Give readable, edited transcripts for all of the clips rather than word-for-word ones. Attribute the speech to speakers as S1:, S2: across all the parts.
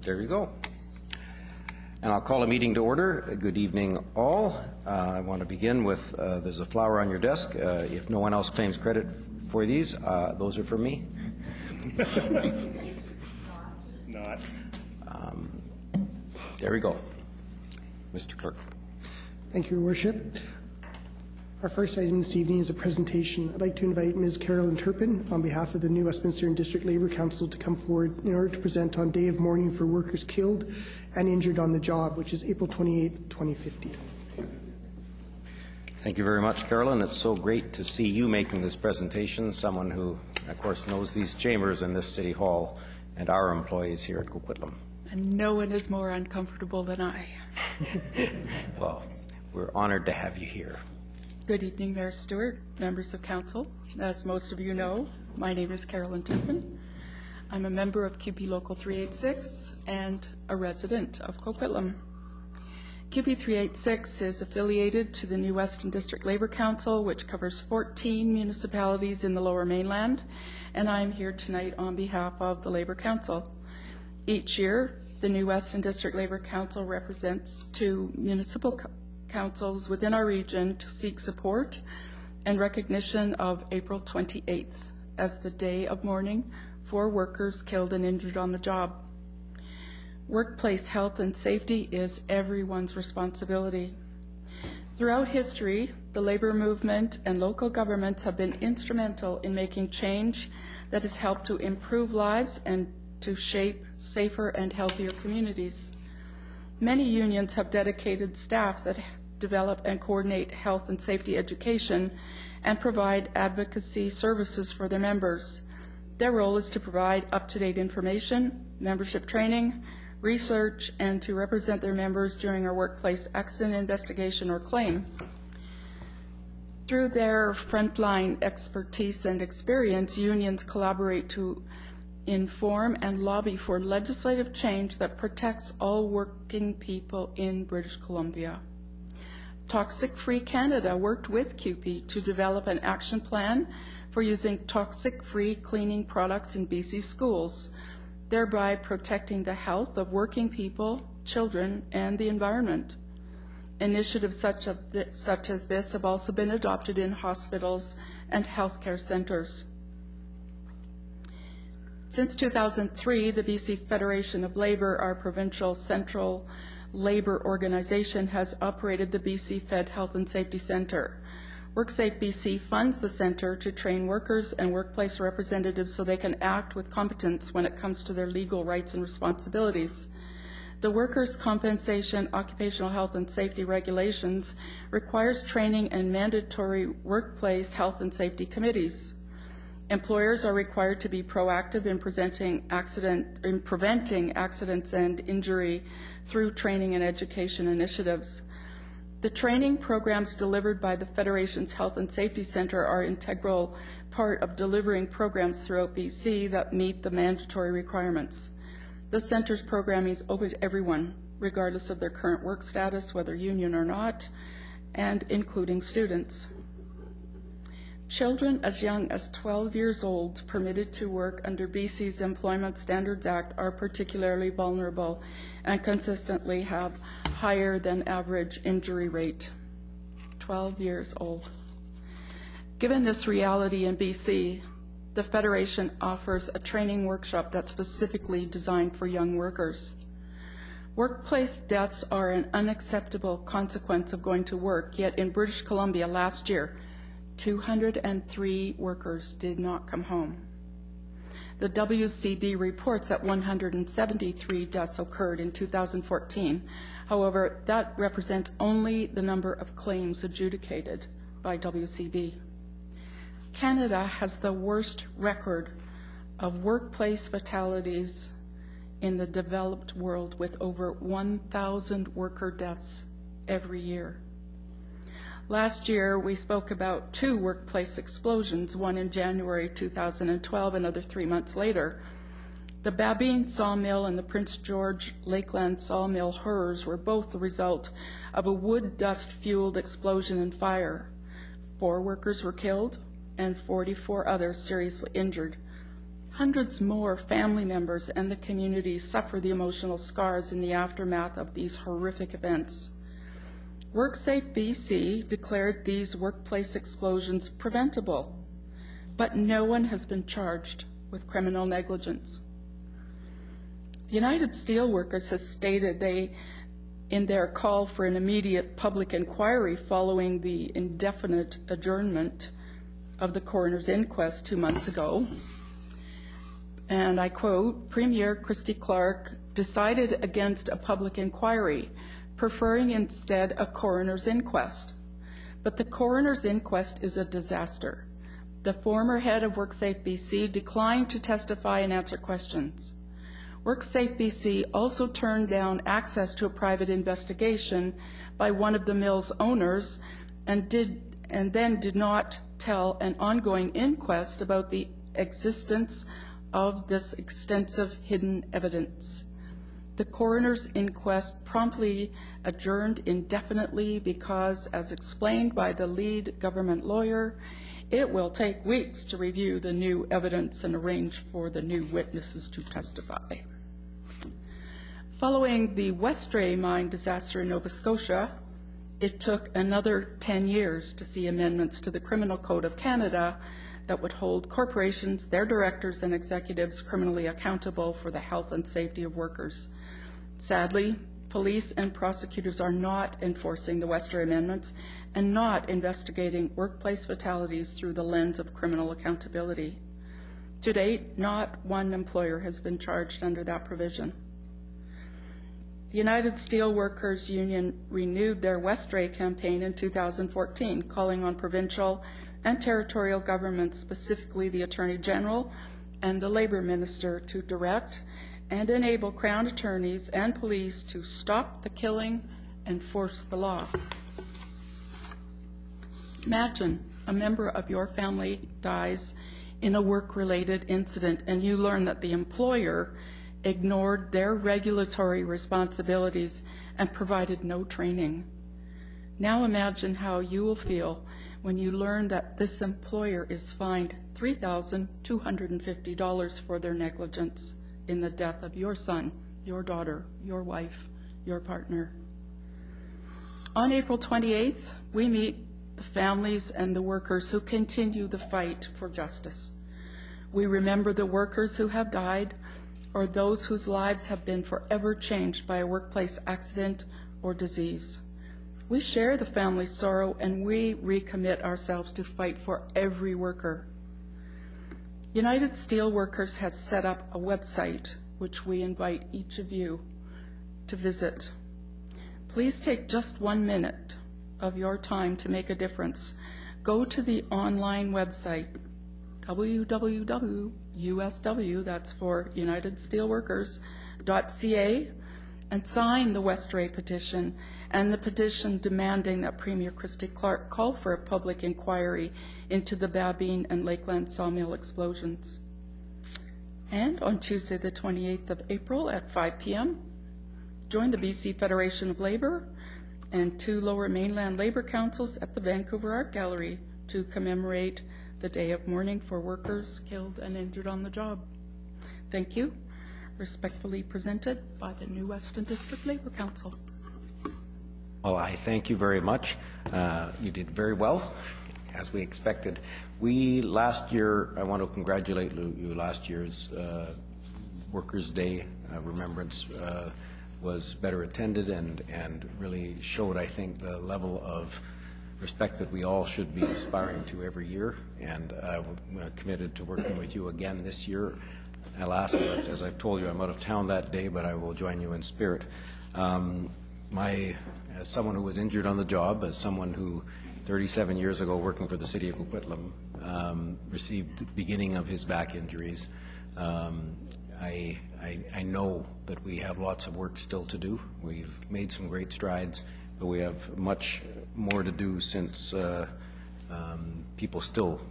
S1: There you go. And I'll call a meeting to order. Good evening, all. I want to begin with, there's a flower on your desk. If no one else claims credit for these, those are for me.
S2: Not.
S1: There we go. Mr. Clerk.
S3: Thank you, Your Worship. Our first item this evening is a presentation. I'd like to invite Ms. Carolyn Turpin on behalf of the New Westminster and District Labour Council to come forward in order to present on Day of Mourning for Workers Killed and Injured on the Job, which is April 28th, 2015.
S1: Thank you very much, Carolyn. It's so great to see you making this presentation, someone who, of course, knows these chambers and this City Hall and our employees here at Coquitlam.
S4: And no one is more uncomfortable than I.
S1: Well, we're honored to have you here.
S4: Good evening, Mayor Stewart, members of council. As most of you know, my name is Carolyn Turpin. I'm a member of CUPE Local 386 and a resident of Coquitlam. CUPE 386 is affiliated to the New Western District Labour Council, which covers 14 municipalities in the Lower Mainland, and I'm here tonight on behalf of the Labour Council. Each year, the New Western District Labour Council represents two municipal councils within our region to seek support and recognition of April 28th as the Day of Mourning for workers killed and injured on the job. Workplace health and safety is everyone's responsibility. Throughout history, the labor movement and local governments have been instrumental in making change that has helped to improve lives and to shape safer and healthier communities. Many unions have dedicated staff that develop and coordinate health and safety education and provide advocacy services for their members. Their role is to provide up-to-date information, membership training, research, and to represent their members during a workplace accident investigation or claim. Through their frontline expertise and experience, unions collaborate to inform and lobby for legislative change that protects all working people in British Columbia. Toxic Free Canada worked with CUPE to develop an action plan for using toxic-free cleaning products in BC schools, thereby protecting the health of working people, children, and the environment. Initiatives such as this have also been adopted in hospitals and healthcare centres. Since 2003, the BC Federation of Labour, our provincial central labour organization, has operated the BC Fed Health and Safety Centre. WorkSafe BC funds the centre to train workers and workplace representatives so they can act with competence when it comes to their legal rights and responsibilities. The Workers' Compensation Occupational Health and Safety Regulations requires training and mandatory workplace health and safety committees. Employers are required to be proactive in preventing accidents and injury through training and education initiatives. The training programs delivered by the Federation's Health and Safety Centre are an integral part of delivering programs throughout BC that meet the mandatory requirements. The Centre's programming is open to everyone, regardless of their current work status, whether union or not, and including students. Children as young as 12 years old permitted to work under BC's Employment Standards Act are particularly vulnerable and consistently have higher than average injury rate. 12 years old. Given this reality in BC, the Federation offers a training workshop that's specifically designed for young workers. Workplace deaths are an unacceptable consequence of going to work, yet in British Columbia last year, 203 workers did not come home. The WCB reports that 173 deaths occurred in 2014. However, that represents only the number of claims adjudicated by WCB. Canada has the worst record of workplace fatalities in the developed world, with over 1,000 worker deaths every year. Last year, we spoke about 2 workplace explosions, one in January 2012, another 3 months later. The Babine Sawmill and the Prince George Lakeland Sawmill horrors were both the result of a wood dust-fueled explosion and fire. 4 workers were killed and 44 others seriously injured. Hundreds more family members and the community suffer the emotional scars in the aftermath of these horrific events. WorkSafe BC declared these workplace explosions preventable, but no one has been charged with criminal negligence. United Steelworkers has stated in their call for an immediate public inquiry following the indefinite adjournment of the coroner's inquest 2 months ago, and I quote, Premier Christy Clark decided against a public inquiry, preferring instead a coroner's inquest. But the coroner's inquest is a disaster. The former head of WorkSafe BC declined to testify and answer questions. WorkSafe BC also turned down access to a private investigation by one of the mill's owners and then did not tell an ongoing inquest about the existence of this extensive hidden evidence. The coroner's inquest promptly adjourned indefinitely because, as explained by the lead government lawyer, it will take weeks to review the new evidence and arrange for the new witnesses to testify. Following the Westray mine disaster in Nova Scotia, it took another 10 years to see amendments to the Criminal Code of Canada that would hold corporations, their directors and executives criminally accountable for the health and safety of workers. Sadly, police and prosecutors are not enforcing the Westray amendments and not investigating workplace fatalities through the lens of criminal accountability. To date, not one employer has been charged under that provision. The United Steelworkers Union renewed their Westray campaign in 2014, calling on provincial and territorial governments, specifically the Attorney General and the Labour Minister, to direct and enable Crown attorneys and police to stop the killing and enforce the law. Imagine a member of your family dies in a work-related incident and you learn that the employer ignored their regulatory responsibilities and provided no training. Now imagine how you will feel when you learn that this employer is fined $3,250 for their negligence in the death of your son, your daughter, your wife, your partner. On April 28th, we meet the families and the workers who continue the fight for justice. We remember the workers who have died or those whose lives have been forever changed by a workplace accident or disease. We share the family's sorrow and we recommit ourselves to fight for every worker. United Steelworkers has set up a website which we invite each of you to visit. Please take just 1 minute of your time to make a difference. Go to the online website, www.usw, that's for United Steelworkers.ca, and sign the Westray petition and the petition demanding that Premier Christy Clark call for a public inquiry into the Babine and Lakeland sawmill explosions. And on Tuesday the 28th of April at 5 p.m., join the BC Federation of Labour and 2 Lower Mainland Labour Councils at the Vancouver Art Gallery to commemorate the day of mourning for workers killed and injured on the job. Thank you. Respectfully presented by the New Weston District Labour Council.
S1: Well, I thank you very much. You did very well, as we expected. Last year, I want to congratulate you. Last year's Workers' Day remembrance was better attended and really showed, I think, the level of respect that we all should be aspiring to every year. And I'm committed to working with you again this year. Alas, as I've told you, I'm out of town that day, but I will join you in spirit. As someone who was injured on the job, as someone who 37 years ago working for the city of Coquitlam received the beginning of his back injuries, I know that we have lots of work still to do. We've made some great strides, but we have much more to do since people still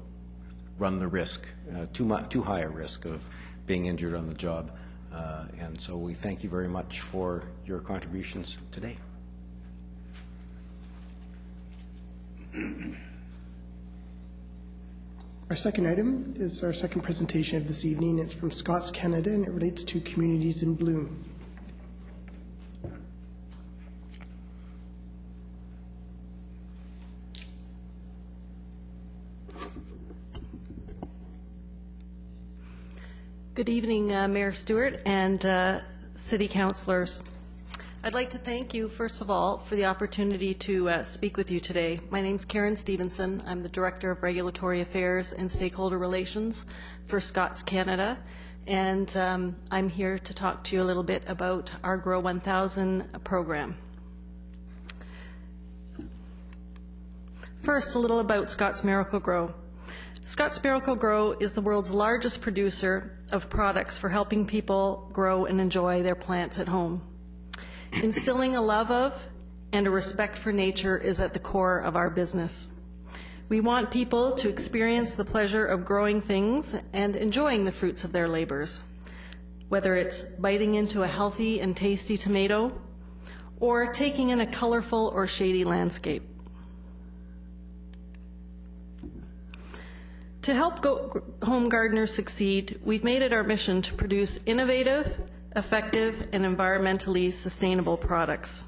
S1: run the risk, too high a risk of being injured on the job. And so we thank you very much for your contributions today.
S3: Our second item is our second presentation of this evening. It's from Scots Canada, and it relates to Communities in Bloom.
S2: Good evening, Mayor Stewart and City Councillors. I'd like to thank you, first of all, for the opportunity to speak with you today. My name's Karen Stevenson. I'm the Director of Regulatory Affairs and Stakeholder Relations for Scots Canada, and I'm here to talk to you a little bit about our Grow 1000 program. First, a little about Scots Miracle-Gro. Scots Miracle-Gro is the world's largest producer of products for helping people grow and enjoy their plants at home. Instilling a love of and a respect for nature is at the core of our business. We want people to experience the pleasure of growing things and enjoying the fruits of their labors, whether it's biting into a healthy and tasty tomato or taking in a colorful or shady landscape. To help home gardeners succeed, we've made it our mission to produce innovative, effective, and environmentally sustainable products.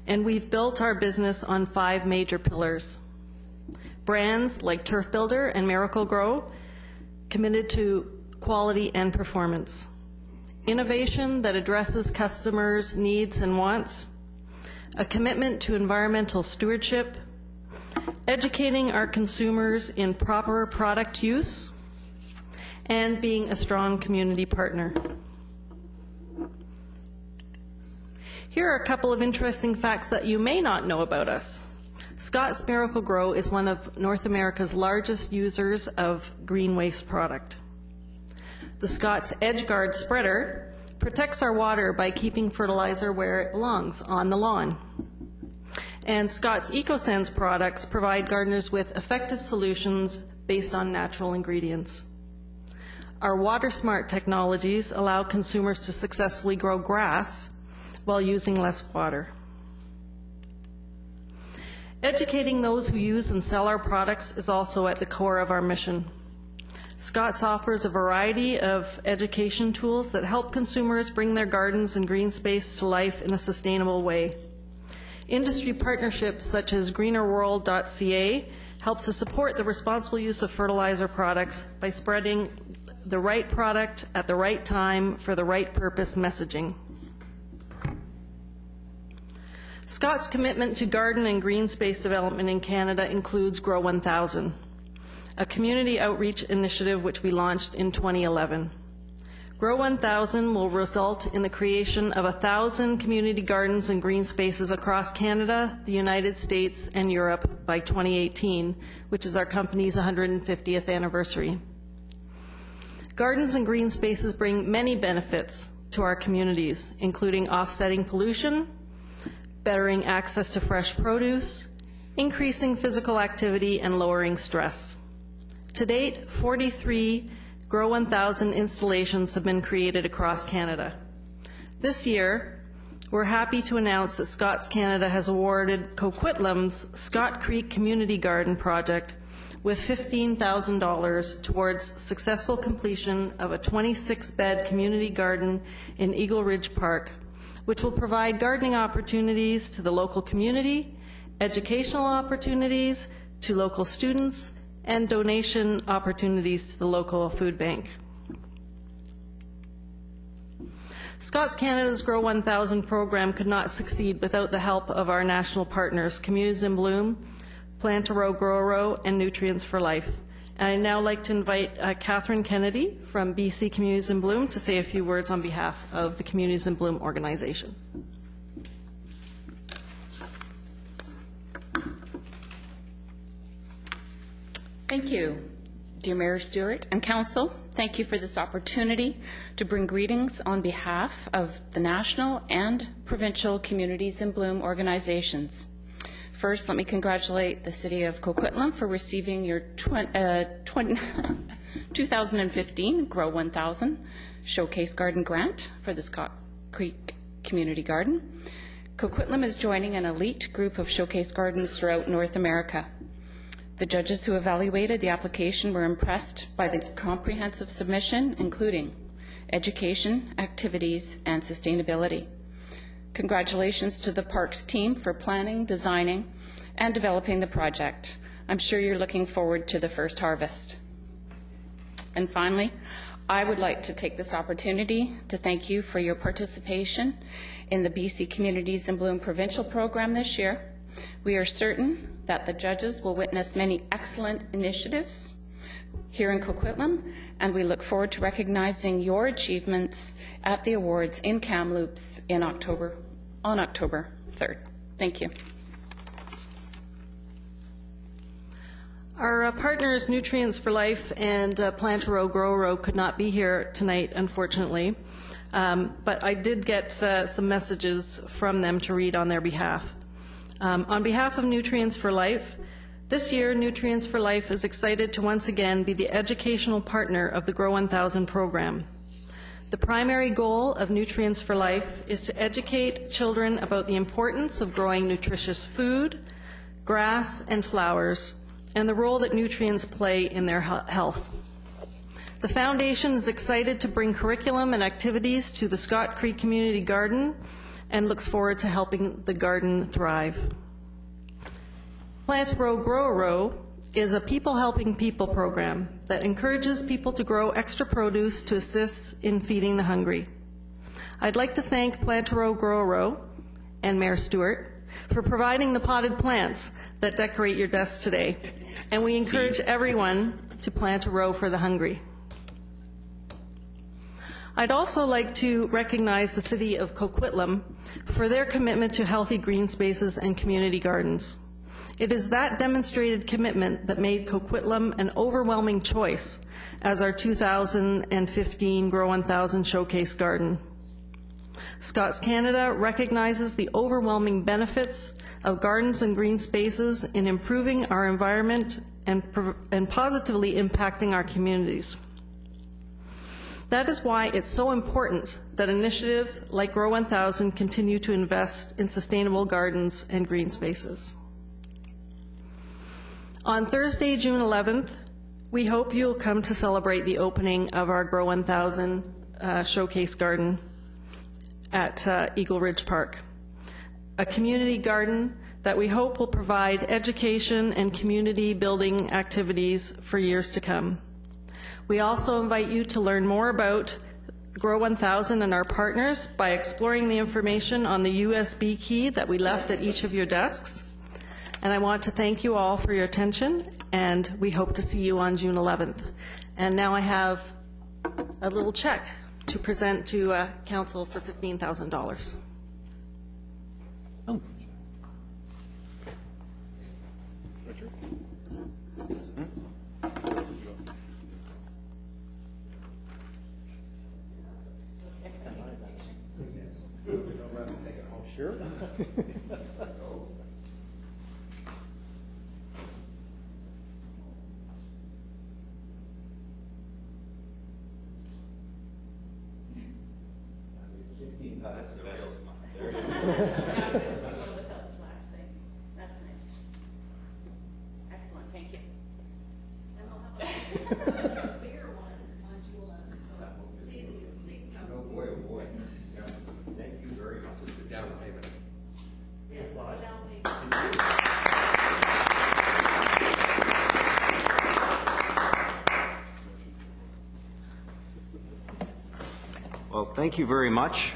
S2: And we've built our business on 5 major pillars. Brands like Turf Builder and Miracle-Gro, committed to quality and performance. Innovation that addresses customers' needs and wants. A commitment to environmental stewardship. Educating our consumers in proper product use, and being a strong community partner. Here are a couple of interesting facts that you may not know about us. Scots Miracle-Gro is one of North America's largest users of green waste product. The Scots EdgeGuard spreader protects our water by keeping fertilizer where it belongs, on the lawn. And Scots EcoSense products provide gardeners with effective solutions based on natural ingredients. Our WaterSmart technologies allow consumers to successfully grow grass while using less water. Educating those who use and sell our products is also at the core of our mission. Scots offers a variety of education tools that help consumers bring their gardens and green space to life in a sustainable way. Industry partnerships such as greenerworld.ca help to support the responsible use of fertilizer products by spreading the right product at the right time for the right purpose messaging. Scott's commitment to garden and green space development in Canada includes Grow 1000, a community outreach initiative which we launched in 2011. Grow 1000 will result in the creation of 1,000 community gardens and green spaces across Canada, the United States, and Europe by 2018, which is our company's 150th anniversary. Gardens and green spaces bring many benefits to our communities, including offsetting pollution, bettering access to fresh produce, increasing physical activity, and lowering stress. To date, 43 Grow 1000 installations have been created across Canada. This year, we're happy to announce that Scots Canada has awarded Coquitlam's Scott Creek Community Garden Project with $15,000 towards successful completion of a 26-bed community garden in Eagle Ridge Park, which will provide gardening opportunities to the local community, educational opportunities to local students, and donation opportunities to the local food bank. Scots Canada's Grow 1000 program could not succeed without the help of our national partners, Communities in Bloom, Plant-A-Row, Grow-A-Row, and Nutrients for Life. And I'd now like to invite Catherine Kennedy from BC Communities in Bloom to say a few words on behalf of the Communities in Bloom organization.
S5: Thank you, dear Mayor Stewart and Council. Thank you for this opportunity to bring greetings on behalf of the national and provincial Communities in Bloom organizations. First, let me congratulate the City of Coquitlam for receiving your 2015 Grow 1000 Showcase Garden Grant for the Scott Creek Community Garden. Coquitlam is joining an elite group of showcase gardens throughout North America. The judges who evaluated the application were impressed by the comprehensive submission, including education, activities, and sustainability. Congratulations to the Parks team for planning, designing, and developing the project. I'm sure you're looking forward to the first harvest. And finally, I would like to take this opportunity to thank you for your participation in the BC Communities in Bloom provincial program this year. We are certain that the judges will witness many excellent initiatives here in Coquitlam, and we look forward to recognizing your achievements at the awards in Kamloops on October 3rd. Thank you.
S2: Our partners, Nutrients for Life and Plant a Row, Grow a Row, could not be here tonight, unfortunately. But I did get some messages from them to read on their behalf. On behalf of Nutrients for Life, this year, Nutrients for Life is excited to once again be the educational partner of the Grow 1000 program. The primary goal of Nutrients for Life is to educate children about the importance of growing nutritious food, grass, and flowers, and the role that nutrients play in their health. The Foundation is excited to bring curriculum and activities to the Scott Creek Community Garden and looks forward to helping the garden thrive. Plant a Row, Grow a Row is a People Helping People program that encourages people to grow extra produce to assist in feeding the hungry. I'd like to thank Plant a Row, Grow a Row and Mayor Stewart for providing the potted plants that decorate your desks today. And we encourage everyone to plant a row for the hungry. I'd also like to recognize the City of Coquitlam for their commitment to healthy green spaces and community gardens. It is that demonstrated commitment that made Coquitlam an overwhelming choice as our 2015 Grow 1000 Showcase Garden. Scotts Canada recognizes the overwhelming benefits of gardens and green spaces in improving our environment and positively impacting our communities. That is why it's so important that initiatives like Grow 1000 continue to invest in sustainable gardens and green spaces. On Thursday, June 11th, we hope you'll come to celebrate the opening of our Grow 1000 Showcase Garden at Eagle Ridge Park, a community garden that we hope will provide education and community building activities for years to come. We also invite you to learn more about Grow 1000 and our partners by exploring the information on the USB key that we left at each of your desks. And I want to thank you all for your attention, and we hope to see you on June 11th. And now I have a little check to present to Council for $15,000.
S1: Oh. Sure.
S5: Excellent, thank you.
S1: Thank you very much. It's a down payment.
S2: Yes, it's a down payment.
S1: Well, thank you very much.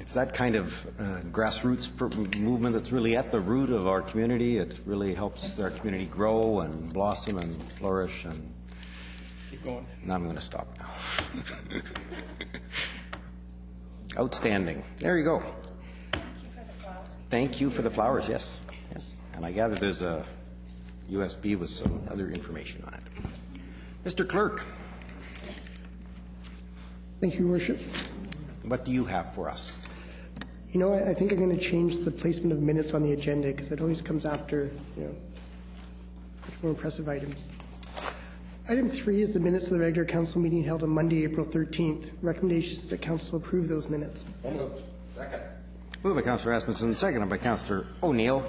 S1: It's that kind of grassroots movement that's really at the root of our community. It really helps our community grow and blossom and flourish. And keep going. Now I'm going to stop now. Outstanding. There you go. Thank you for the flowers. Yes, yes. And I gather there's a USB with some other information on it. Mr. Clerk.
S3: Thank you, Your Worship.
S1: What do you have for us?
S3: You know, I think I'm going to change the placement of minutes on the agenda because it always comes after, much more impressive items. Item 3 is the minutes of the regular council meeting held on Monday, April 13th. Recommendations that council approve those minutes.
S6: Second.
S1: Moved by Councillor Rasmussen, seconded by Councillor O'Neill.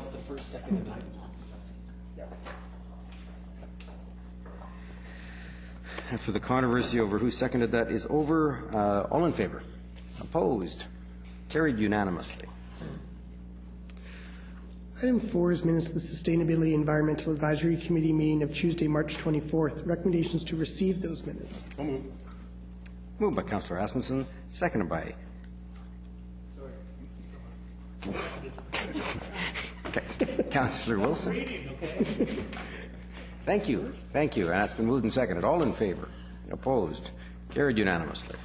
S1: after the controversy over who seconded that is over, all in favor? Opposed? Carried unanimously.
S3: Item 4 is minutes of the Sustainability Environmental Advisory Committee meeting of Tuesday, March 24th. Recommendations to receive those minutes.
S1: Moved by Councillor Asmussen, seconded by... Councillor Wilson. Thank you. Thank you. And that's been moved and seconded. All in favor? Opposed? Carried unanimously.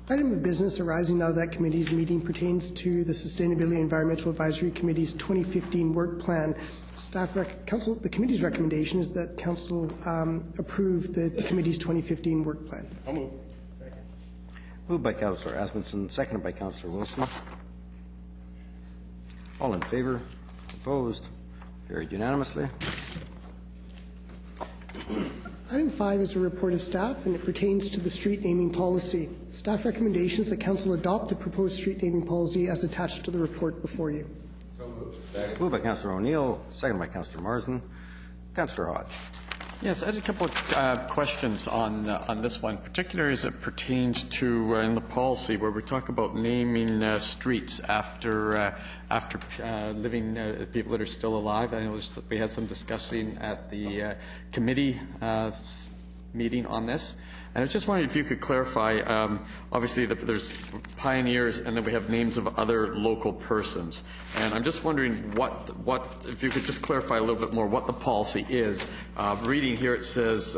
S3: Item of business arising out of that committee's meeting pertains to the Sustainability Environmental Advisory Committee's 2015 work plan. The committee's recommendation is that Council approve the committee's 2015 work plan.
S6: I'll move.
S1: Moved by Councillor Asmussen, seconded by Councillor Wilson. All in favor? Opposed? Carried unanimously.
S3: Item 5 is a report of staff, and it pertains to the street naming policy. Staff recommendations that Council adopt the proposed street naming policy as attached to the report before you.
S6: So moved.
S1: Moved by Councillor O'Neill, seconded by Councillor Marsden. Councillor Hodge.
S7: Yes, I had a couple of questions on this one, particularly as it pertains to in the policy where we talk about naming streets after living people that are still alive. I know we had some discussion at the committee meeting on this. And I was just wondering if you could clarify, obviously there's pioneers and then we have names of other local persons. And I'm just wondering what if you could just clarify a little bit more what the policy is. Reading here it says,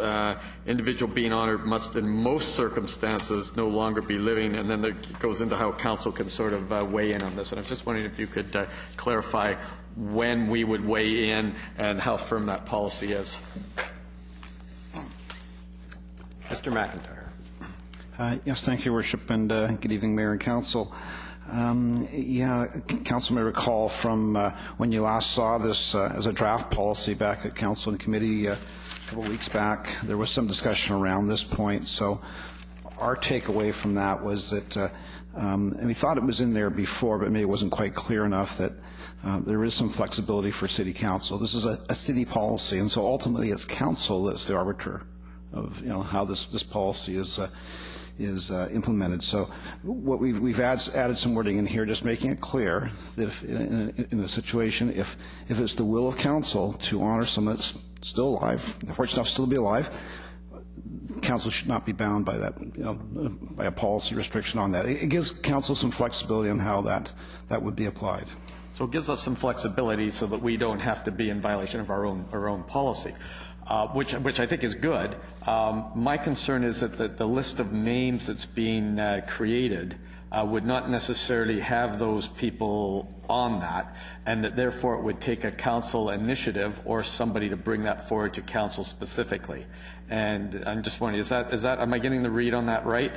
S7: individual being honored must in most circumstances no longer be living, and then it goes into how council can sort of weigh in on this. And I'm just wondering if you could clarify when we would weigh in and how firm that policy is.
S1: Mr. McIntyre.
S8: Yes, thank you, Worship, and good evening, Mayor and Council. Council may recall from when you last saw this as a draft policy back at Council and Committee a couple of weeks back, there was some discussion around this point. So our takeaway from that was that, and we thought it was in there before, but maybe it wasn't quite clear enough that there is some flexibility for City Council. This is a city policy, and so ultimately it's Council that's the arbiter of how this policy is implemented. So what we've added some wording in here, just making it clear that if in a situation if it's the will of Council to honor someone that's still alive, fortunate enough still to be alive, Council should not be bound by that, by a policy restriction on that. It gives Council some flexibility on how that would be applied.
S7: So it gives us some flexibility so that we don't have to be in violation of our own policy. Which I think is good. My concern is that the list of names that's being created would not necessarily have those people on that, and that therefore it would take a council initiative or somebody to bring that forward to council specifically. And I'm just wondering, is that am I getting the read on that right?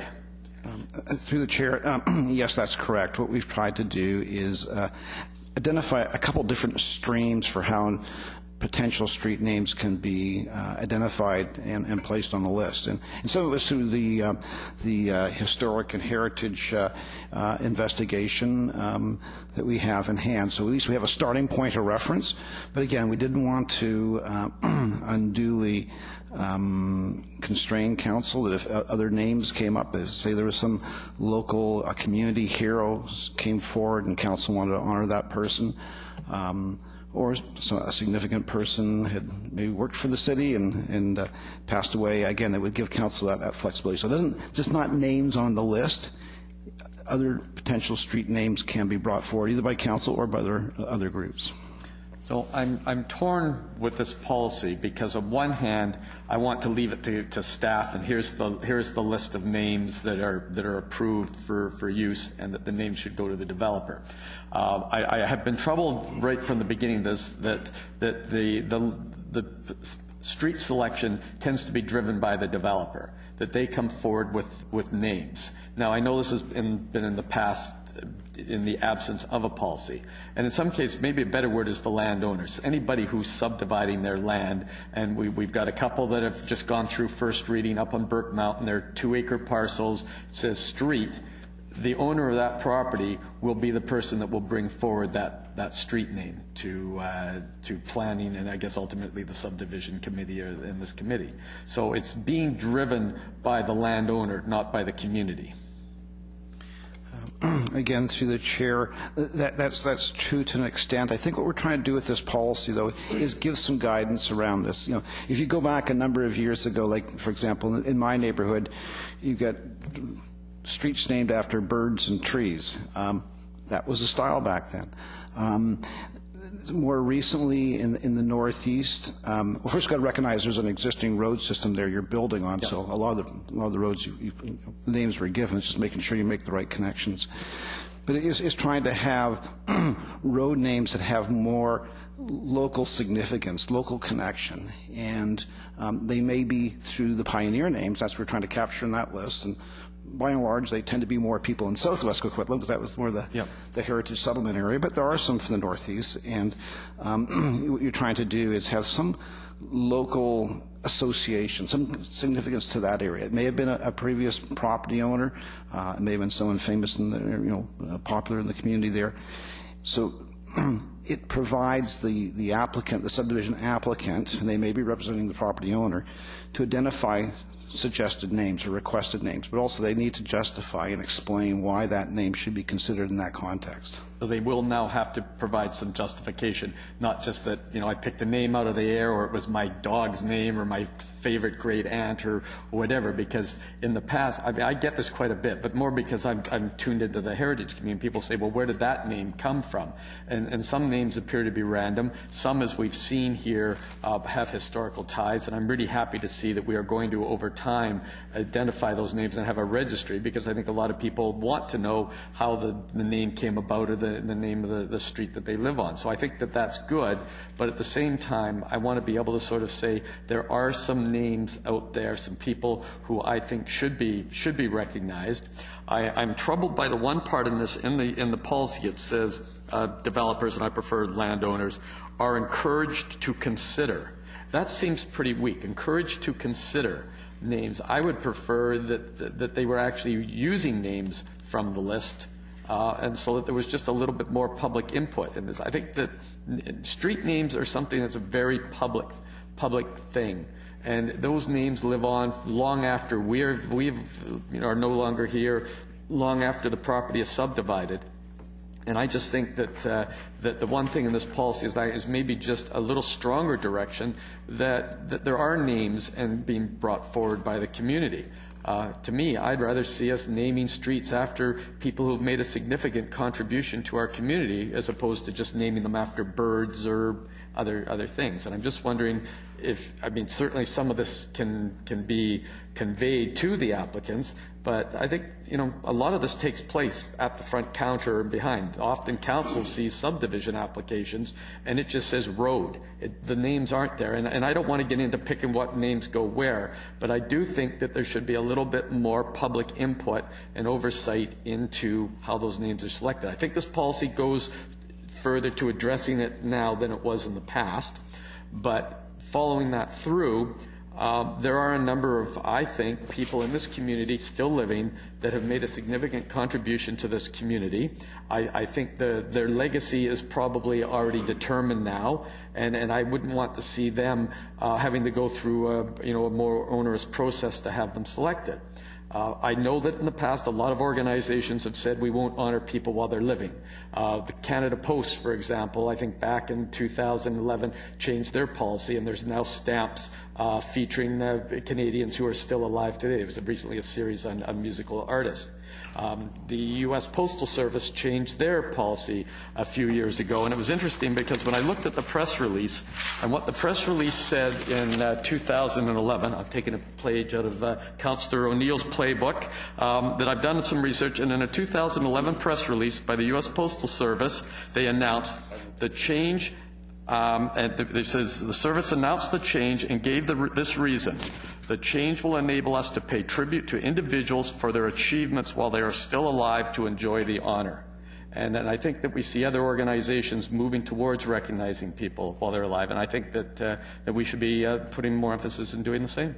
S8: Through the chair, yes, that's correct. What we've tried to do is identify a couple different streams for how potential street names can be identified and placed on the list, and some of us through the historic and heritage investigation that we have in hand. So at least we have a starting point of reference. But again, we didn't want to unduly constrain Council that if other names came up, if say there was some local community hero came forward and Council wanted to honor that person. Or a significant person had maybe worked for the city and passed away. Again, it would give Council that flexibility. So it doesn't just not names on the list. Other potential street names can be brought forward either by Council or by other groups.
S7: So I'm torn with this policy because on one hand I want to leave it to staff, and here's the list of names that are approved for use, and that the names should go to the developer. I have been troubled right from the beginning that the street selection tends to be driven by the developer, that they come forward with names. Now I know this has been in the past in the absence of a policy. And in some cases, maybe a better word is the landowners. Anybody who's subdividing their land, and we've got a couple that have just gone through first reading up on Burke Mountain. They're 2-acre parcels. It says street. the owner of that property will be the person that will bring forward that street name to planning and I guess ultimately the subdivision committee or in this committee. So it's being driven by the landowner, not by the community.
S8: Again, through the chair, that's true to an extent. I think what we're trying to do with this policy, though, is give some guidance around this. You know, if you go back a number of years ago, like for example, in my neighborhood, you got streets named after birds and trees. That was a style back then. More recently, in the Northeast, well, first you've got to recognize there's an existing road system there you're building on. Yep. So a lot of the roads, the names were given. It's just making sure you make the right connections. But it is trying to have road names that have more local significance, local connection, and they may be through the pioneer names. That's what we're trying to capture in that list. And by and large, they tend to be more people in southwest Coquitlam because that was more the heritage settlement area, but there are some from the northeast, and what you're trying to do is have some local association, some significance to that area. It may have been a previous property owner, it may have been someone famous and popular in the community there. So it provides the applicant, the subdivision applicant, and they may be representing the property owner, to identify suggested names or requested names, but also they need to justify and explain why that name should be considered in that context.
S7: So they will now have to provide some justification, not just that, I picked a name out of the air or it was my dog's name or my favorite great aunt or whatever, because in the past, I get this quite a bit, but more because I'm tuned into the heritage community. People say, well, where did that name come from? And some names appear to be random. Some, as we've seen here, have historical ties, and I'm really happy to see that we are going to, over time, identify those names and have a registry, because I think a lot of people want to know how the name came about or the name of the street that they live on. So I think that that's good, but at the same time, I want to be able to sort of say there are some names out there, some people who I think should be recognized. I'm troubled by the one part in this, in the policy. It says developers, and I prefer landowners, are encouraged to consider. That seems pretty weak. Encouraged to consider names. I would prefer that they were actually using names from the list, and so that there was just a little bit more public input in this. I think that street names are something that's a very public thing, and those names live on long after we are no longer here, long after the property is subdivided. And I just think that the one thing in this policy is maybe just a little stronger direction that there are names and being brought forward by the community. To me, I'd rather see us naming streets after people who've made a significant contribution to our community, as opposed to just naming them after birds or other things. And I'm just wondering if, certainly some of this can be conveyed to the applicants, but I think, a lot of this takes place at the front counter and behind. Often council sees subdivision applications and it just says road. The names aren't there, and I don't want to get into picking what names go where, but I do think that there should be a little bit more public input and oversight into how those names are selected. I think this policy goes further to addressing it now than it was in the past, but following that through, there are a number of, I think, people in this community still living that have made a significant contribution to this community. I think their legacy is probably already determined now, and I wouldn't want to see them having to go through a more onerous process to have them selected. I know that in the past a lot of organizations have said we won't honor people while they're living. The Canada Post, for example, I think back in 2011 changed their policy, and there's now stamps featuring Canadians who are still alive today. There was recently a series on musical artists. The U.S. Postal Service changed their policy a few years ago, and it was interesting because when I looked at the press release and what the press release said in 2011, I've taken a page out of Councillor O'Neill's playbook, that I've done some research, and in a 2011 press release by the U.S. Postal Service, they announced the change. And it says the service announced the change and gave this reason: the change will enable us to pay tribute to individuals for their achievements while they are still alive to enjoy the honor. And I think that we see other organizations moving towards recognizing people while they're alive, and I think that we should be putting more emphasis in doing the same.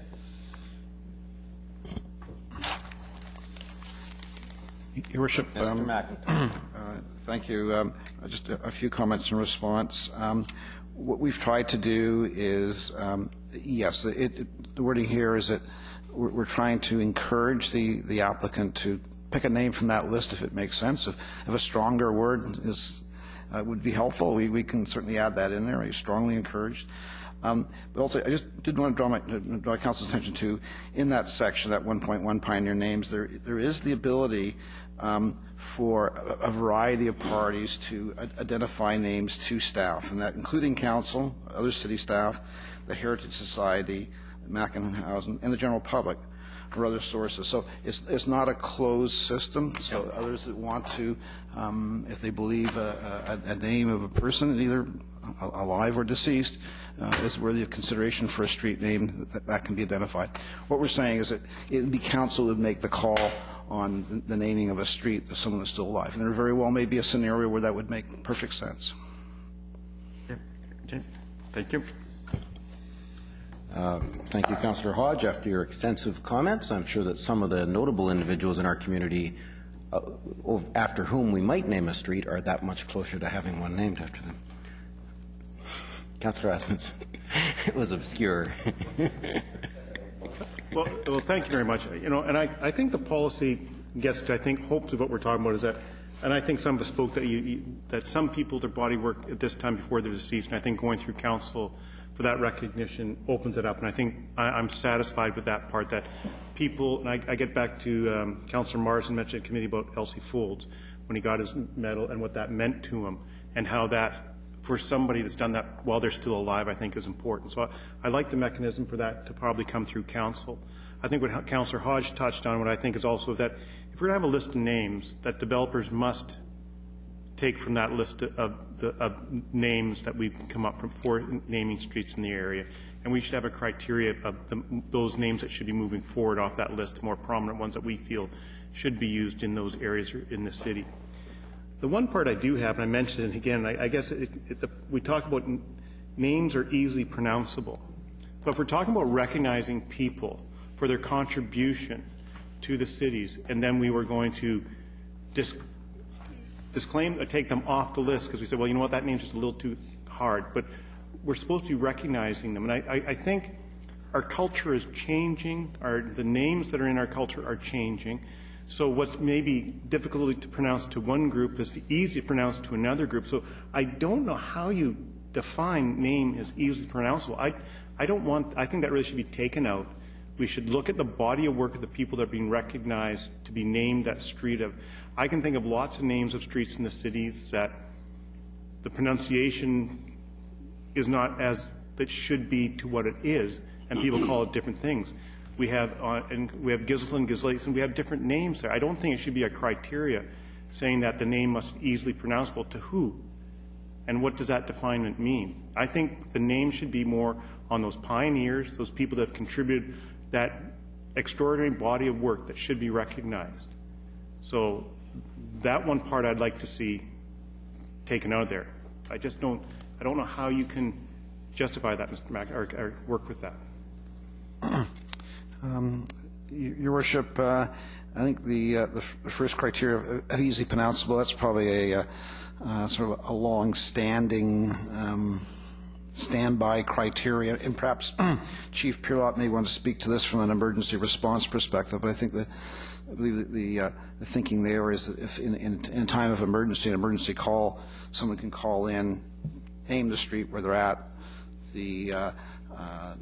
S8: Your Worship,
S1: Mr. McIntyre.
S8: thank you. Just a few comments in response. What we've tried to do is, yes, the wording here is that we're trying to encourage the applicant to pick a name from that list if it makes sense. If a stronger word is would be helpful, we can certainly add that in there. I strongly encouraged. But also, I just did want to draw council's attention to, in that section, that 1.1 pioneer names, there is the ability for a variety of parties to identify names to staff, and that including council, other city staff, the Heritage Society, Mackenhausen, and the general public, or other sources. So it's not a closed system. So others that want to, if they believe a name of a person, either alive or deceased, is worthy of consideration for a street name, that can be identified. What we're saying is that it would be council would make the call on the naming of a street if someone is still alive. And there very well may be a scenario where that would make perfect sense.
S7: Okay. Thank you.
S1: Thank you, Councillor Hodge. After your extensive comments, I'm sure that some of the notable individuals in our community after whom we might name a street are that much closer to having one named after them. Councillor Asmussen. It was obscure.
S6: Well, thank you very much. You know, and I think the policy gets to, I think, hopefully what we're talking about is that, and I think some of us spoke that that some people, their body work at this time before they're deceased, and I think going through council for that recognition opens it up. And I think I'm satisfied with that part, that people, and I get back to Councillor Marsden mentioned a committee about Elsie Folds when he got his medal and what that meant to him, and how that, for somebody that's done that while they're still alive, I think is important. So I like the mechanism for that to probably come through council. I think what Councillor Hodge touched on, what I think is also that if we're going to have a list of names, that developers must take from that list of names that we've come up for naming streets in the area. And we should have a criteria of those names that should be moving forward off that list, more prominent ones that we feel should be used in those areas in the city. The one part I do have, and I mentioned it again, I guess we talk about names are easily pronounceable. But if we're talking about recognizing people for their contribution to the cities, and then we were going to disclaim or take them off the list because we said, well, you know what, that name's just a little too hard. But we're supposed to be recognizing them. And I think our culture is changing. The names that are in our culture are changing. So what's maybe difficult to pronounce to one group is easy to pronounce to another group. So I don't know how you define name as easily pronounceable. I think that really should be taken out. We should look at the body of work of the people that are being recognized to be named that street of. I can think of lots of names of streets in the cities that the pronunciation is not as that should be to what it is, and people call it different things. We have Gislin, Gislason, we have different names there. I don't think it should be a criteria saying that the name must be easily pronounceable to who, and what does that definement mean? I think the name should be more on those pioneers, those people that have contributed that extraordinary body of work that should be recognized. So that one part I'd like to see taken out of there. I don't know how you can justify that, Mr. Mac, or work with that.
S8: Your Worship, I think the first criteria of easily pronounceable, that's probably a sort of a long-standing standby criteria, and perhaps Chief Pirlot may want to speak to this from an emergency response perspective, but I think I believe the thinking there is that if in a time of emergency, an emergency call, someone can call in, name the street where they're at, the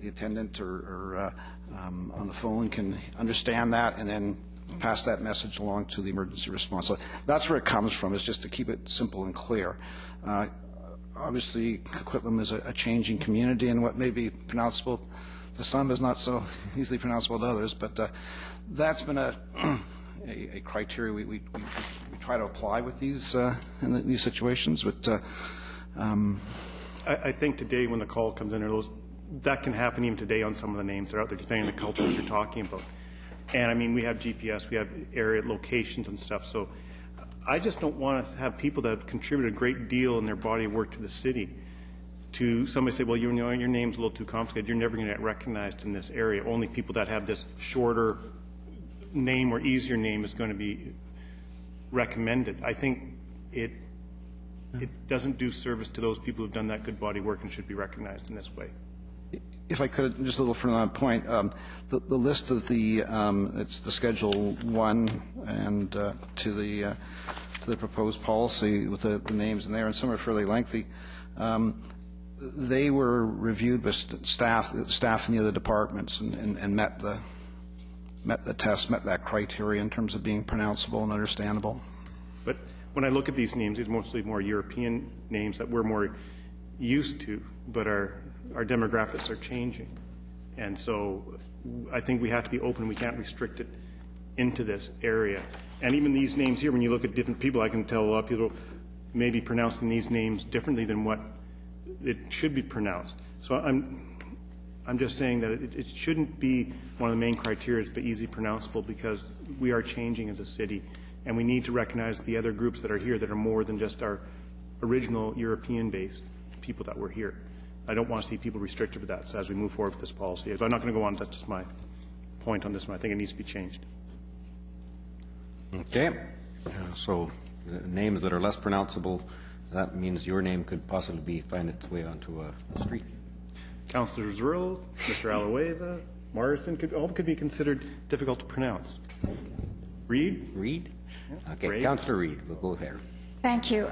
S8: attendant or on the phone can understand that and then pass that message along to the emergency response. So that's where it comes from, is just to keep it simple and clear. Obviously, Coquitlam is a changing community, and what may be pronounceable to some is not so easily pronounceable to others, but that's been a criteria we try to apply with these in these situations. But
S6: I think today when the call comes in, that can happen even today on some of the names that are out there, depending on the culture that you're talking about. And I mean, we have GPS, we have area locations and stuff, so I just don't want to have people that have contributed a great deal in their body of work to the city to somebody say, well, your name's a little too complicated, you're never going to get recognized in this area. Only people that have this shorter name or easier name is going to be recommended. I think it doesn't do service to those people who've done that good body work and should be recognized in this way.
S8: If I could, just a little further on that point, the list of it's the Schedule 1 and to the proposed policy with the names in there, and some are fairly lengthy. They were reviewed with staff in the other departments and met the test, met that criteria in terms of being pronounceable and understandable.
S6: But when I look at these names, these are mostly more European names that we're more used to, but our demographics are changing. And so I think we have to be open. We can't restrict it into this area. And even these names here, when you look at different people, I can tell a lot of people may be pronouncing these names differently than what it should be pronounced. So I'm just saying that it shouldn't be one of the main criteria to be easy pronounceable, because we are changing as a city, and we need to recognize the other groups that are here that are more than just our original European-based people that were here. I don't want to see people restricted with that. So as we move forward with this policy, I'm not going to go on. That's just my point on this one. I think it needs to be changed.
S1: Okay. So names that are less pronounceable, that means your name could possibly find its way onto a street.
S6: Councillor Zerl, Mr. Alahueva, Marsden, all could be considered difficult to pronounce. Reid?
S1: Reid?
S6: Yeah.
S1: Okay,
S6: Reid.
S1: Councillor Reid, we'll go there.
S9: Thank you.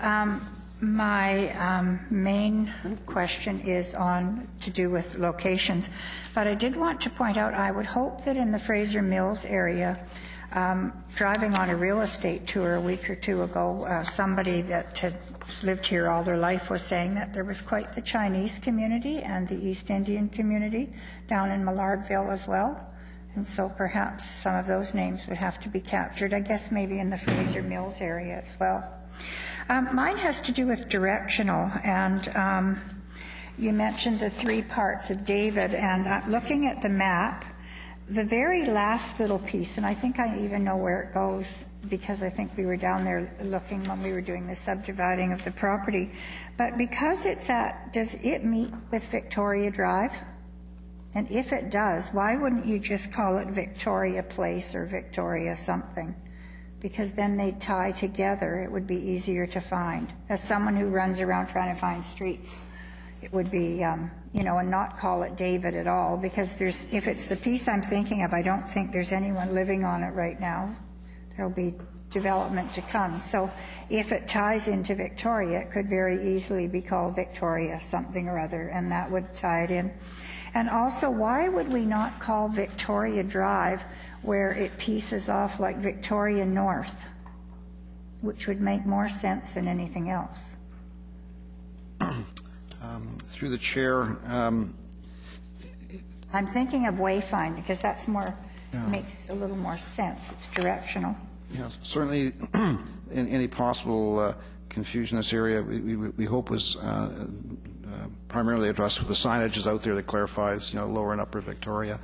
S9: My main question is to do with locations, but I did want to point out, I would hope that in the Fraser Mills area, driving on a real estate tour a week or two ago, somebody that had lived here all their life was saying that there was quite the Chinese community and the East Indian community down in Millardville as well. And so perhaps some of those names would have to be captured, I guess maybe in the Fraser Mills area as well. Mine has to do with directional, and you mentioned the 3 parts of David, and looking at the map, the very last little piece, and I think I even know where it goes because I think we were down there looking when we were doing the subdividing of the property, but because does it meet with Victoria Drive? And if it does, why wouldn't you just call it Victoria Place or Victoria something? Because then they'd tie together. It would be easier to find. As someone who runs around trying to find streets, it would be, and not call it David at all, because if it's the piece I'm thinking of, I don't think there's anyone living on it right now. There'll be development to come. So if it ties into Victoria, it could very easily be called Victoria something or other, and that would tie it in. And also, why would we not call Victoria Drive where it pieces off like Victoria North, which would make more sense than anything else?
S8: Through the chair,
S9: I'm thinking of wayfind because that's makes a little more sense. It's directional.
S8: Yeah, certainly any possible confusion in this area we hope was primarily addressed with the signages out there that clarifies, lower and upper Victoria.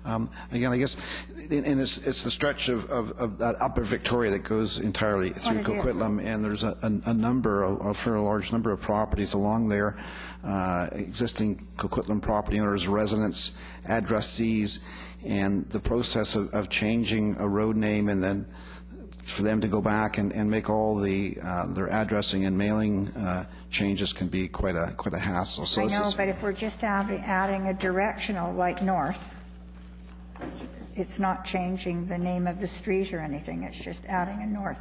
S8: Again, I guess, and it's the stretch of that upper Victoria that goes entirely through Coquitlam, and there's a fairly large number of properties along there, existing Coquitlam property owners, residents, addressees, and the process of changing a road name and then for them to go back and make all their addressing and mailing changes can be quite a hassle. So
S9: I know, but if we're just adding a directional like north, it's not changing the name of the street or anything. It's just adding a north.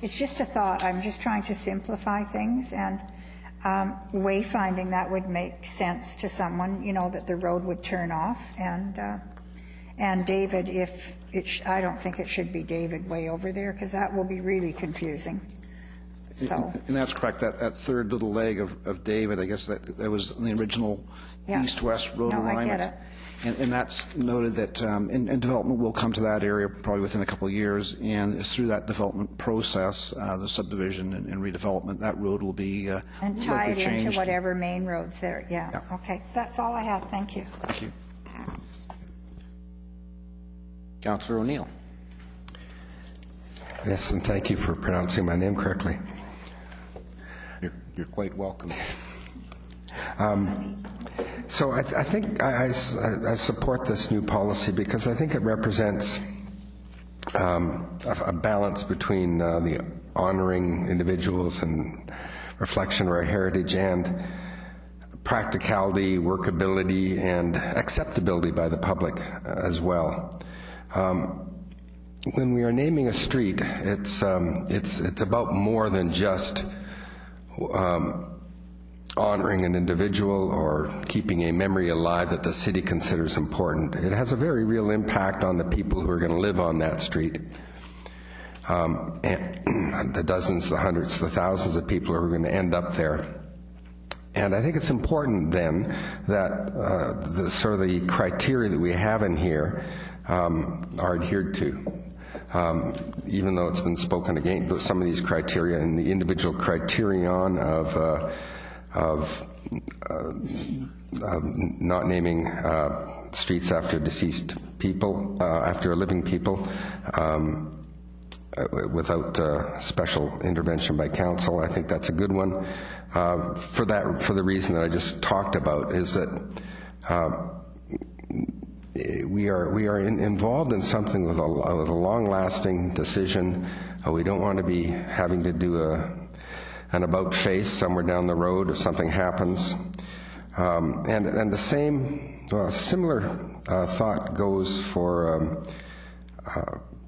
S9: It's just a thought. I'm just trying to simplify things, and wayfinding, that would make sense to someone, that the road would turn off. And David, I don't think it should be David way over there, because that will be really confusing. So.
S8: And that's correct. That third little leg of David, I guess that was the original east-west road alignment. I get it. And that's noted that and development will come to that area probably within a couple of years, and through that development process, the subdivision and redevelopment, that road will be
S9: and tie it into whatever main roads there. Yeah. Okay. That's all I have. Thank you.
S8: Thank you.
S1: Councillor O'Neill.
S10: Yes, and thank you for pronouncing my name correctly.
S1: You're quite welcome.
S10: So I think I support this new policy because I think it represents a balance between the honoring individuals and reflection of our heritage and practicality, workability, and acceptability by the public as well. When we are naming a street, it's about more than just honoring an individual or keeping a memory alive that the city considers important. It has a very real impact on the people who are going to live on that street. And the dozens, the hundreds, the thousands of people who are going to end up there. And I think it's important then that the sort of the criteria that we have in here are adhered to. Even though it's been spoken against, some of these criteria and the individual criterion of not naming streets after deceased people, after living people, without special intervention by council. I think that's a good one. For the reason that I just talked about, is that we are involved in something with a long-lasting decision. We don't want to be having to do an about-face somewhere down the road if something happens. And the same, similar thought goes for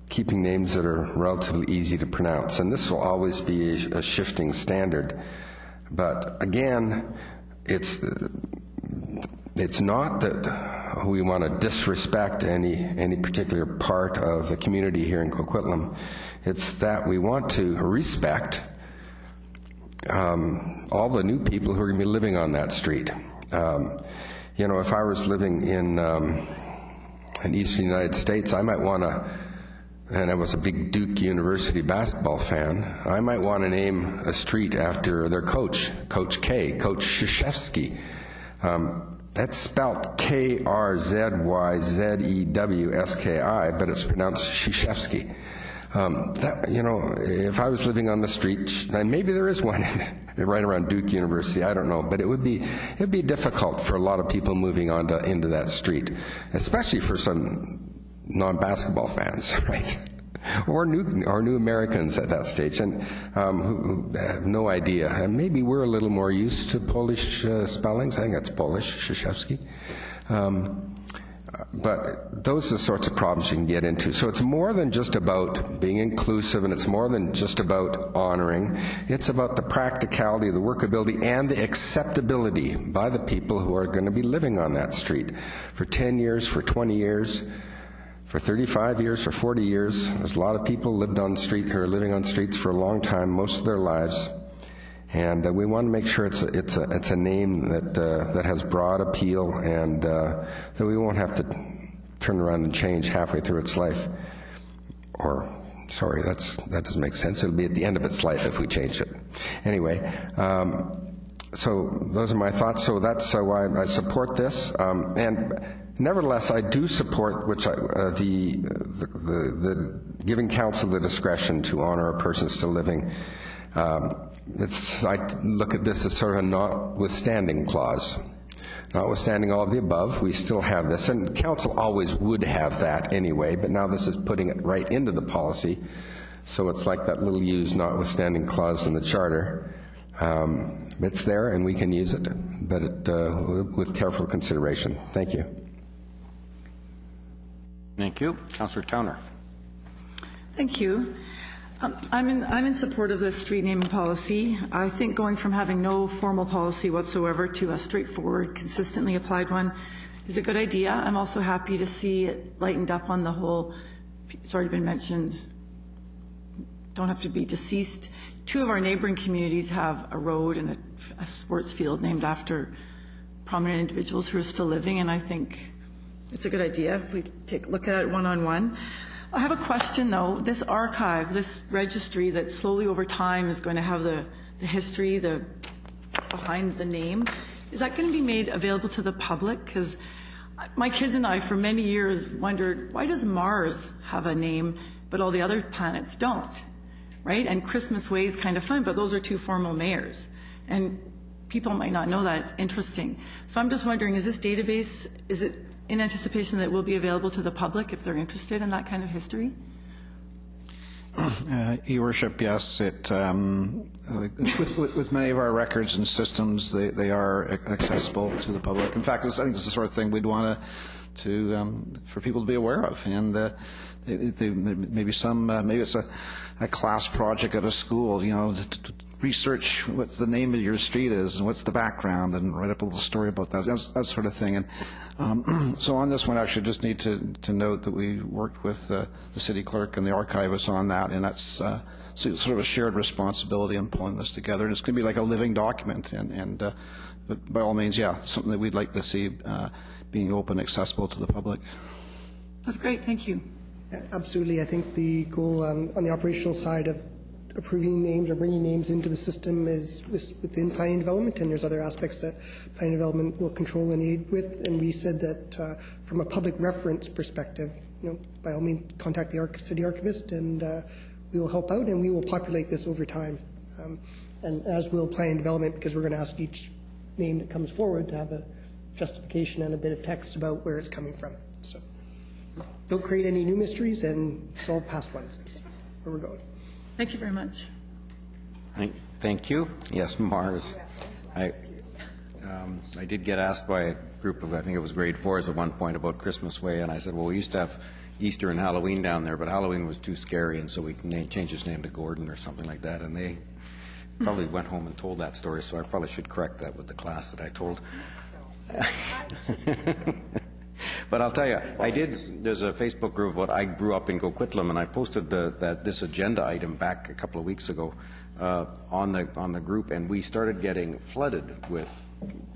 S10: keeping names that are relatively easy to pronounce. And this will always be a shifting standard. But again, it's not that we want to disrespect any particular part of the community here in Coquitlam. It's that we want to respect all the new people who are going to be living on that street. You know, if I was living in eastern United States, I might want to, and I was a big Duke University basketball fan, I might want to name a street after their coach, Coach K, Coach Krzyzewski. That's spelled K-R-Z-Y-Z-E-W-S-K-I, but it's pronounced Krzyzewski. You know, if I was living on the street, and maybe there is one right around Duke University, I don't know, but it would be difficult for a lot of people moving on into that street, especially for some non-basketball fans, right? Or new Americans at that stage, and who have no idea. And maybe we're a little more used to Polish spellings. I think that's Polish, Krzyzewski. But those are the sorts of problems you can get into. So it's more than just about being inclusive, and it's more than just about honoring. It's about the practicality, the workability, and the acceptability by the people who are going to be living on that street for 10 years, for 20 years, for 35 years, for 40 years. There's a lot of people lived on the street who are living on streets for a long time, most of their lives. And we want to make sure it's a name that has broad appeal, and that we won't have to turn around and change halfway through its life. Or, sorry, that doesn't make sense. It'll be at the end of its life if we change it. Anyway, so those are my thoughts. So that's why I support this. And nevertheless, I do support the giving council the discretion to honor a person still living. I look at this as sort of a notwithstanding clause. Notwithstanding all of the above, we still have this, and council always would have that anyway, but now this is putting it right into the policy, so it's like that little used notwithstanding clause in the charter. It's there and we can use it, but with careful consideration. Thank you.
S1: Thank you. Councillor Towner.
S11: Thank you. I'm in support of this street naming policy. I think going from having no formal policy whatsoever to a straightforward, consistently applied one is a good idea. I'm also happy to see it lightened up on the whole, it's already been mentioned, don't have to be deceased. 2 of our neighboring communities have a road and a sports field named after prominent individuals who are still living, and I think it's a good idea if we take a look at it one-on-one. I have a question, though. This archive, this registry that slowly over time is going to have the history behind the name, is that going to be made available to the public? Because my kids and I, for many years, wondered, why does Mars have a name, but all the other planets don't, right? And Christmas Way is kind of fun, but those are 2 formal mayors. And people might not know that. It's interesting. So I'm just wondering, is this database, is it in anticipation that it will be available to the public if they're interested in that kind of history?
S8: Your Worship, yes. With many of our records and systems, they are accessible to the public. In fact, I think it's the sort of thing we'd want for people to be aware of. And maybe it's a class project at a school, to research what the name of your street is and what's the background, and write up a little story about that sort of thing. And so on this one, I actually just need to note that we worked with the city clerk and the archivist on that, and that's sort of a shared responsibility in pulling this together. And it's going to be like a living document, but by all means, yeah, something that we'd like to see being open, accessible to the public.
S11: That's great. Thank you.
S3: Absolutely. I think the goal on the operational side of approving names or bringing names into the system is within planning development, and there's other aspects that planning development will control and aid with. And we said that from a public reference perspective, by all means, contact the city archivist, and we will help out, and we will populate this over time. And as will planning development, because we're going to ask each name that comes forward to have a justification and a bit of text about where it's coming from. So don't create any new mysteries and solve past ones. That's where we're going.
S11: Thank you very much.
S1: Thank you. Yes, Mars. I did get asked by a group of, I think it was grade 4s at one point, about Christmas Way, and I said, well, we used to have Easter and Halloween down there, but Halloween was too scary, and so we changed his name to Gordon or something like that, and they probably went home and told that story, so I probably should correct that with the class that I told. But I'll tell you, there's a Facebook group about I grew up in Coquitlam, and I posted this agenda item back a couple of weeks ago on the group, and we started getting flooded with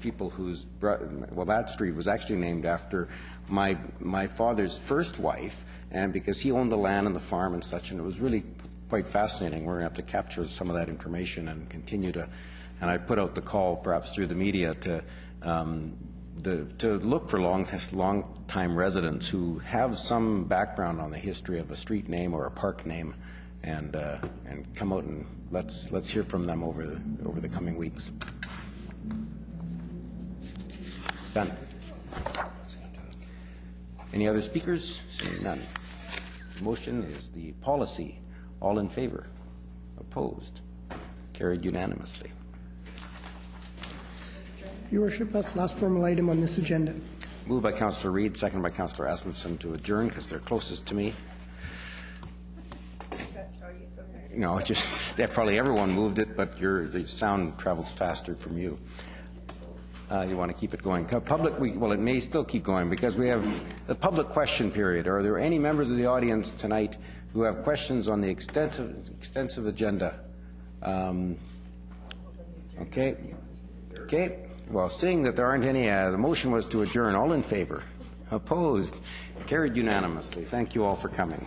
S1: people that street was actually named after my father's first wife, and because he owned the land and the farm and such, and it was really quite fascinating. We're going to have to capture some of that information and continue to, and I put out the call perhaps through the media to look for long-time residents who have some background on the history of a street name or a park name, and come out and let's hear from them over the coming weeks. Done. Any other speakers? Seeing none. The motion is the policy. All in favor? Opposed? Carried unanimously.
S3: Your Worship, that's the last formal item on this agenda.
S1: Moved by Councillor Reid, seconded by Councillor Asmundson to adjourn because they're closest to me. No, probably everyone moved it, but the sound travels faster from you. You want to keep it going. It may still keep going because we have the public question period. Are there any members of the audience tonight who have questions on the extensive agenda? Okay. Well, seeing that there aren't any, the motion was to adjourn. All in favor? Opposed? Carried unanimously. Thank you all for coming.